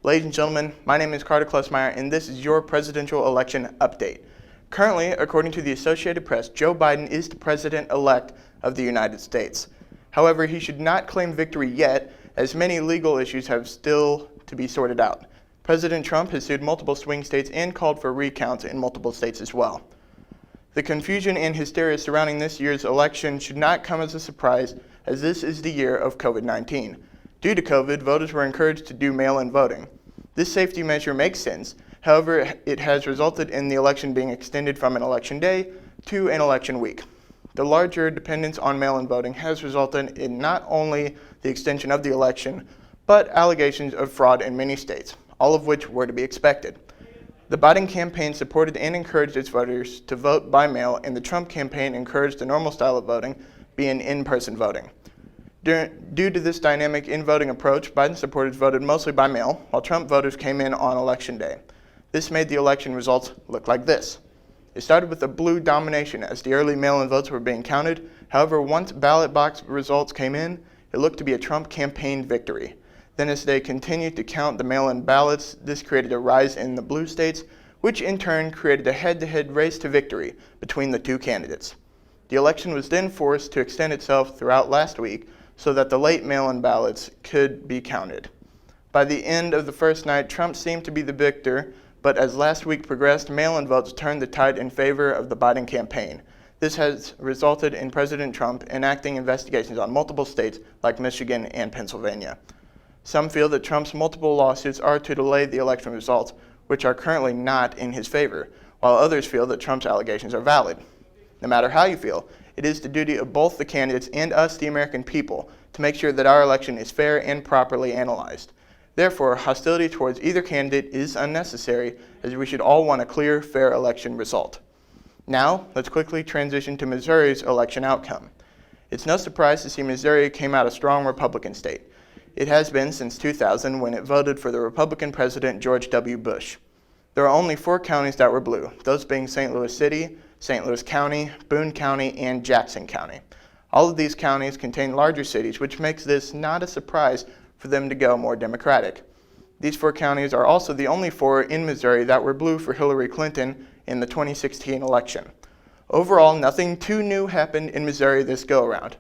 Ladies and gentlemen, my name is Carter Klesmeyer, and this is your presidential election update. Currently, according to the Associated Press, Joe Biden is the president-elect of the United States. However, he should not claim victory yet, as many legal issues have still to be sorted out. President Trump has sued multiple swing states and called for recounts in multiple states as well. The confusion and hysteria surrounding this year's election should not come as a surprise, as this is the year of COVID-19. Due to COVID, voters were encouraged to do mail-in voting. This safety measure makes sense. However, it has resulted in the election being extended from an election day to an election week. The larger dependence on mail-in voting has resulted in not only the extension of the election, but allegations of fraud in many states, all of which were to be expected. The Biden campaign supported and encouraged its voters to vote by mail, and the Trump campaign encouraged the normal style of voting, being in-person voting. Due to this dynamic in-voting approach, Biden supporters voted mostly by mail, while Trump voters came in on Election Day. This made the election results look like this. It started with a blue domination as the early mail-in votes were being counted. However, once ballot box results came in, it looked to be a Trump campaign victory. Then as they continued to count the mail-in ballots, this created a rise in the blue states, which in turn created a head-to-head race to victory between the two candidates. The election was then forced to extend itself throughout last week, so that the late mail-in ballots could be counted. By the end of the first night, Trump seemed to be the victor, but as last week progressed, mail-in votes turned the tide in favor of the Biden campaign. This has resulted in President Trump enacting investigations on multiple states like Michigan and Pennsylvania. Some feel that Trump's multiple lawsuits are to delay the election results, which are currently not in his favor, while others feel that Trump's allegations are valid. No matter how you feel, it is the duty of both the candidates and us, the American people, to make sure that our election is fair and properly analyzed. Therefore, hostility towards either candidate is unnecessary, as we should all want a clear, fair election result. Now, let's quickly transition to Missouri's election outcome. It's no surprise to see Missouri came out a strong Republican state. It has been since 2000, when it voted for the Republican President George W. Bush. There are only 4 counties that were blue, those being St. Louis City, St. Louis County, Boone County, and Jackson County. All of these counties contain larger cities, which makes this not a surprise for them to go more Democratic. These 4 counties are also the only 4 in Missouri that were blue for Hillary Clinton in the 2016 election. Overall, nothing too new happened in Missouri this go-around.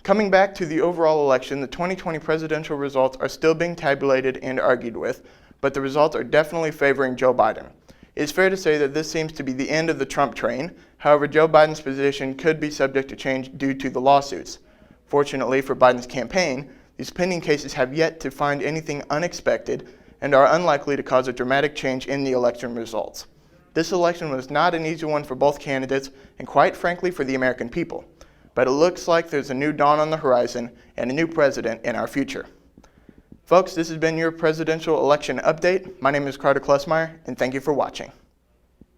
Coming back to the overall election, the 2020 presidential results are still being tabulated and argued with, but the results are definitely favoring Joe Biden. It is fair to say that this seems to be the end of the Trump train. However, Joe Biden's position could be subject to change due to the lawsuits. Fortunately for Biden's campaign, these pending cases have yet to find anything unexpected and are unlikely to cause a dramatic change in the election results. This election was not an easy one for both candidates and quite frankly for the American people. But it looks like there's a new dawn on the horizon and a new president in our future. Folks, this has been your presidential election update. My name is Carter Klesmeyer, and thank you for watching.